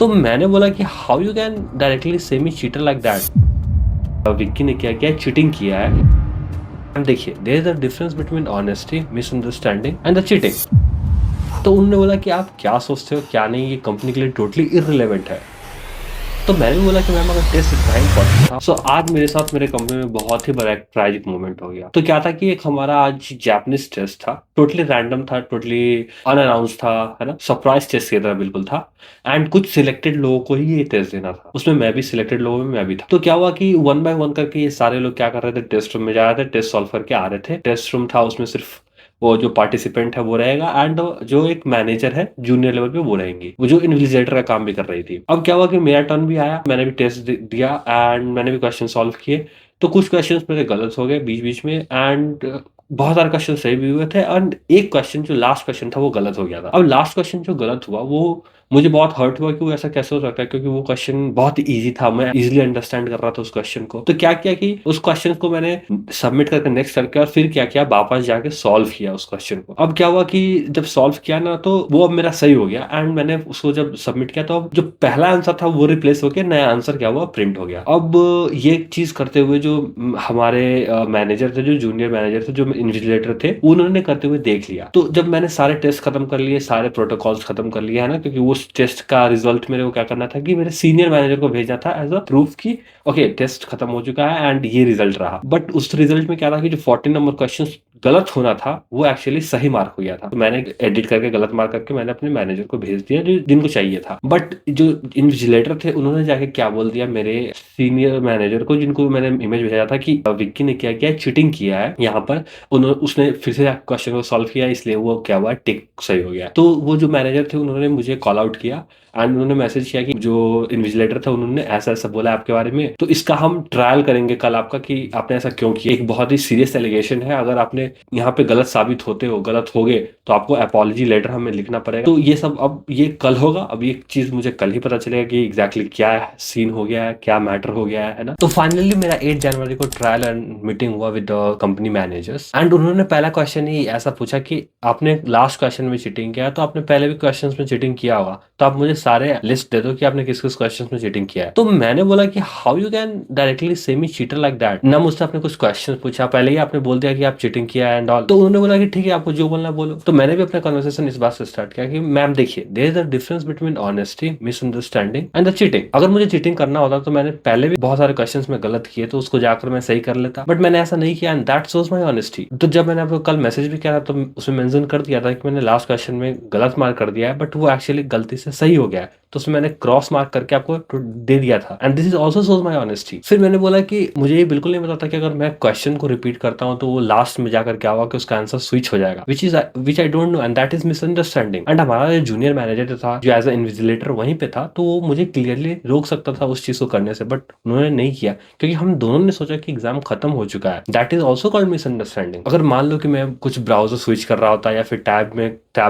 तो मैंने बोला कि how you can directly say me cheater like that. Vicky ने क्या किया, चीटिंग किया है। And देखिए, there is a difference between honesty, misunderstanding and the cheating. तो उन्होंने बोला कि आप क्या सोचते हो क्या नहीं, ये कंपनी के लिए टोटली इररिलेवेंट है। तो मैंने भी बोला कि मैम अगर टेस्ट इतना इम्पोर्टेंट था, सो आज मेरे साथ मेरे कंपनी में बहुत ही बड़ा एक ट्रेजिक मोमेंट हो गया। तो क्या था कि एक हमारा आज जापानीज टेस्ट था, टोटली रैंडम था, टोटली अनअनाउंस था, है ना, सरप्राइज टेस्ट की तरह बिल्कुल था। एंड कुछ सिलेक्टेड लोगों को ही ये टेस्ट देना था, उसमें मैं भी सिलेक्टेड लोगों में मैं भी था। तो क्या हुआ कि वन बाय वन करके ये सारे लोग क्या कर रहे थे, टेस्ट रूम में जा रहे थे, टेस्ट सॉल्व करके आ रहे थे। टेस्ट रूम था, उसमें सिर्फ वो जो पार्टिसिपेंट है वो रहेगा एंड जो एक मैनेजर है जूनियर लेवल पे वो रहेंगी, वो जो इन्विजिलेटर का काम भी कर रही थी। अब क्या हुआ कि मेरा टर्न भी आया, मैंने भी टेस्ट दिया एंड मैंने भी क्वेश्चन सॉल्व किए। तो कुछ क्वेश्चंस मेरे गलत हो गए बीच बीच में एंड बहुत सारे क्वेश्चन सही भी हुए थे एंड एक क्वेश्चन जो लास्ट क्वेश्चन था वो गलत हो गया था। अब लास्ट क्वेश्चन जो गलत हुआ वो मुझे बहुत हर्ट हुआ कि वो ऐसा कैसे हो सकता है, क्योंकि वो क्वेश्चन बहुत ही इजी था, मैं इजीली अंडरस्टैंड कर रहा था उस क्वेश्चन को। तो क्या किया कि उस क्वेश्चन को मैंने सबमिट करके नेक्स्ट करके और फिर क्या किया, वापस जाके सॉल्व किया उस क्वेश्चन को। अब क्या हुआ कि जब सॉल्व किया ना तो वो अब मेरा सही हो गया एंड मैंने उसको जब सबमिट किया तो अब जो पहला आंसर था वो रिप्लेस होकर नया आंसर क्या हुआ, प्रिंट हो गया। अब ये चीज करते हुए जो हमारे मैनेजर थे, जो जूनियर मैनेजर थे, जो इन्विजिलेटर थे, उन्होंने करते हुए देख लिया। तो जब मैंने सारे टेस्ट खत्म कर लिए, सारे प्रोटोकॉल्स खत्म कर लिए, है ना, क्योंकि वो टेस्ट का रिजल्ट मेरे को क्या करना था कि मेरे सीनियर मैनेजर को भेजना था एज अ प्रूफ की ओके टेस्ट खत्म हो चुका है एंड ये रिजल्ट रहा। बट उस रिजल्ट में क्या था कि जो 14 नंबर क्वेश्चन गलत होना था वो एक्चुअली सही मार्क हो गया था। तो मैंने एडिट करके गलत मार्क करके मैंने अपने मैनेजर को भेज दिया जो जिनको चाहिए था। बट जो इन्विजिलेटर थे उन्होंने जाके क्या बोल दिया मेरे सीनियर मैनेजर को, जिनको मैंने इमेज भेजा था, कि विक्की ने क्या किया, चीटिंग किया है यहाँ पर। उन्होंने उसने फिर से क्वेश्चन को सॉल्व किया, इसलिए वो क्या हुआ, टिक सही हो गया। तो वो जो मैनेजर थे उन्होंने मुझे कॉल आउट किया एंड उन्होंने मैसेज किया कि जो इन्विजिलेटर था उन्होंने ऐसा ऐसा बोला आपके बारे में, तो इसका हम ट्रायल करेंगे कल आपका कि आपने ऐसा क्यों किया। एक बहुत ही सीरियस एलिगेशन है, अगर आपने यहाँ पे गलत साबित होते हो, गलत हो गए तो आपको अपॉलजी लेटर हमें लिखना पड़ेगा। तो ये सब अब ये कल होगा, अब ये चीज मुझे कल ही पता चलेगा कि एग्जैक्टली क्या सीन हो गया है, क्या मैटर हो गया है ना। तो फाइनली मेरा 8 जनवरी को ट्रायल एंड मीटिंग हुआ विद कंपनी मैनेजर्स एंड उन्होंने पहला क्वेश्चन ही ऐसा पूछा कि आपने लास्ट क्वेश्चन में चीटिंग किया है, तो आपने पहले भी क्वेश्चन में चीटिंग किया होगा, तो आप मुझे सारे लिस्ट दे दो कि आपने किस किस क्वेश्चन में चीटिंग किया है। तो मैंने बोला कि how you can directly say me cheater like that. ना मुझसे आपने कुछ क्वेश्चन पूछा, पहले ही आपने बोल दिया कि आप चीटिंग किया है एंड ऑल। तो उन्होंने बोला कि ठीक है, आपको जो बोलना बोलो। तो मैंने भी अपना कन्वर्सेशन इस बात से स्टार्ट किया कि मैम देखिए, there is a difference between honesty, misunderstanding and the cheating. अगर मुझे चीटिंग करना होता तो मैंने पहले भी बहुत सारे क्वेश्चन में गलत किए, तो उसको जाकर मैं सही कर लेता, बट मैंने ऐसा नहीं किया and that shows my honesty. तो जब मैंने आपको कल मैसेज भी किया था तो उसमें मेंशन कर दिया था कि मैंने लास्ट क्वेश्चन में गलत मार्क कर दिया है, बट वो एक्चुअली गलती से सही हो गया है, तो उसमें मैंने क्रॉस मार्क करके आपको दे दिया था and this is also shows my honesty. फिर मैंने बोला कि मुझे ये बिल्कुल नहीं पता था कि अगर मैं क्वेश्चन को रिपीट करता हूँ तो वो लास्ट में जाकर क्या होगा कि उसका आंसर स्विच हो जाएगा, which I don't know and that is misunderstanding. And हमारा जो जूनियर मैनेजर था, जो एज अ इन्विजिलेटर वहीं पे था, तो वो मुझे क्लियरली रोक सकता था उस चीज को करने से, बट उन्होंने नहीं किया क्योंकि हम दोनों ने सोचा कि एग्जाम खत्म हो चुका है। That is also called misunderstanding. अगर मान लो कि मैं कुछ ब्राउजर स्विच कर रहा होता या फिर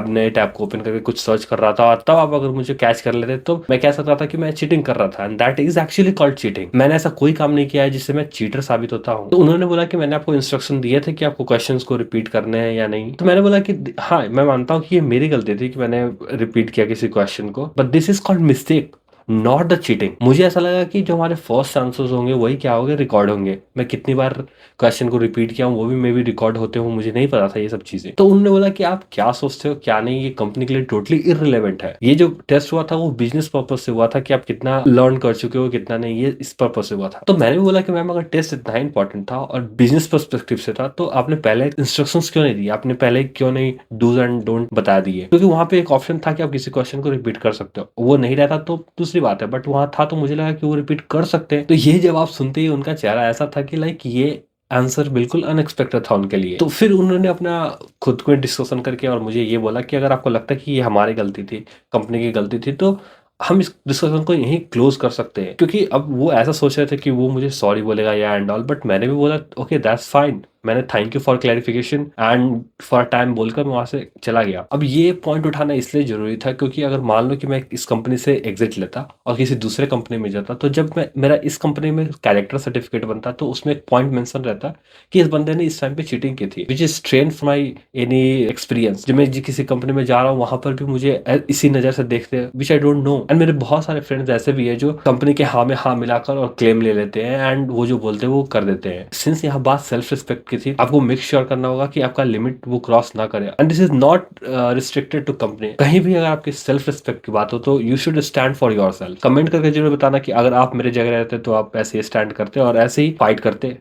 नए टैब को ओपन करके कुछ सर्च कर रहा था और तब आप अगर मुझे कैच कर लेते तो मैं कह सकता था कि मैं चीटिंग कर रहा था and that is actually called cheating. मैंने ऐसा कोई काम नहीं किया है जिससे मैं चीटर साबित होता हूँ। तो उन्होंने बोला कि मैंने आपको इंस्ट्रक्शन दिए थे कि आपको क्वेश्चंस को रिपीट करने हैं या नहीं। तो मैंने बोला कि हाँ, मैं मानता हूँ कि ये मेरी गलती थी कि मैंने रिपीट किया किसी क्वेश्चन को, but this is called mistake, not the cheating. मुझे ऐसा लगा कि जो हमारे फर्स्ट आंसर्स होंगे वही क्या होंगे, रिकॉर्ड होंगे। मैं कितनी बार क्वेश्चन को रिपीट किया हूँ वो भी मे भी रिकॉर्ड होते हो, मुझे नहीं पता था ये सब चीजें। तो उन्होंने बोला कि आप क्या सोचते हो क्या नहीं, ये कंपनी के लिए टोटली इररिलेवेंट है। ये जो टेस्ट हुआ था वो बिजनेस पर्पज से हुआ था कि आप कितना लर्न कर चुके हो कितना नहीं, ये इस पर्पज से हुआ था। तो मैंने भी बोला कि मैम अगर टेस्ट इतना इंपॉर्टेंट था और बिजनेस पर्सपेक्टिव से था तो आपने पहले इंस्ट्रक्शंस क्यों नहीं दिए, आपने पहले क्यों नहीं डूज एंड डोंट बता दिए, क्योंकि वहां पे एक ऑप्शन था कि आप किसी क्वेश्चन को रिपीट कर सकते हो। वो नहीं रहता तो दूसरी बात है, बट वहां था तो मुझे लगा कि वो रिपीट कर सकते हैं। तो ये जवाब सुनते ही उनका चेहरा ऐसा था कि लाइक ये आंसर बिल्कुल अनएक्सपेक्टेड था उनके लिए। तो फिर उन्होंने अपना खुद को डिस्कशन करके और मुझे ये बोला कि अगर आपको लगता है कि ये हमारी गलती थी, कंपनी की गलती थी, तो हम इस डिस्कशन को यहीं क्लोज कर सकते हैं। क्योंकि अब वो ऐसा सोच रहे थे कि वो मुझे सॉरी बोलेगा या एंड ऑल, बट मैंने भी बोला ओके दैट्स फाइन, मैंने thank you for clarification and for time बोलकर मैं वहाँ से चला गया। अब ये पॉइंट उठाना इसलिए ज़रूरी था क्योंकि अगर मान लो कि मैं इस कंपनी से एग्ज़िट लेता और किसी दूसरे कंपनी में जाता, तो जब मैं मेरा इस कंपनी में कैरेक्टर सर्टिफिकेट बनता, तो उसमें एक पॉइंट मेंशन रहता कि इस बंदे ने इस टाइम पे चीटिंग की थी, which is strain from my any experience. जब मैं किसी कंपनी में जा रहा हूँ, वहाँ पर भी मुझे इसी नज़र से देखते हैं, which I don't know. And मेरे बहुत सारे फ्रेंड्स ऐसे भी है जो कंपनी के हाँ में हाँ मिलाकर और क्लेम ले लेते हैं एंड वो जो बोलते हैं वो कर देते हैं। सिंस यहाँ बात सेल्फ रिस्पेक्ट की थी, आपको मेक श्योर करना होगा कि आपका लिमिट वो क्रॉस ना करे। And this is not restricted to company. कहीं भी अगर आपकी सेल्फ रिस्पेक्ट की बात हो तो you should stand for your self. Comment करके जरूर बताना कि अगर आप मेरे जगह रहते तो आप ऐसे स्टैंड करते और ऐसे ही फाइट करते।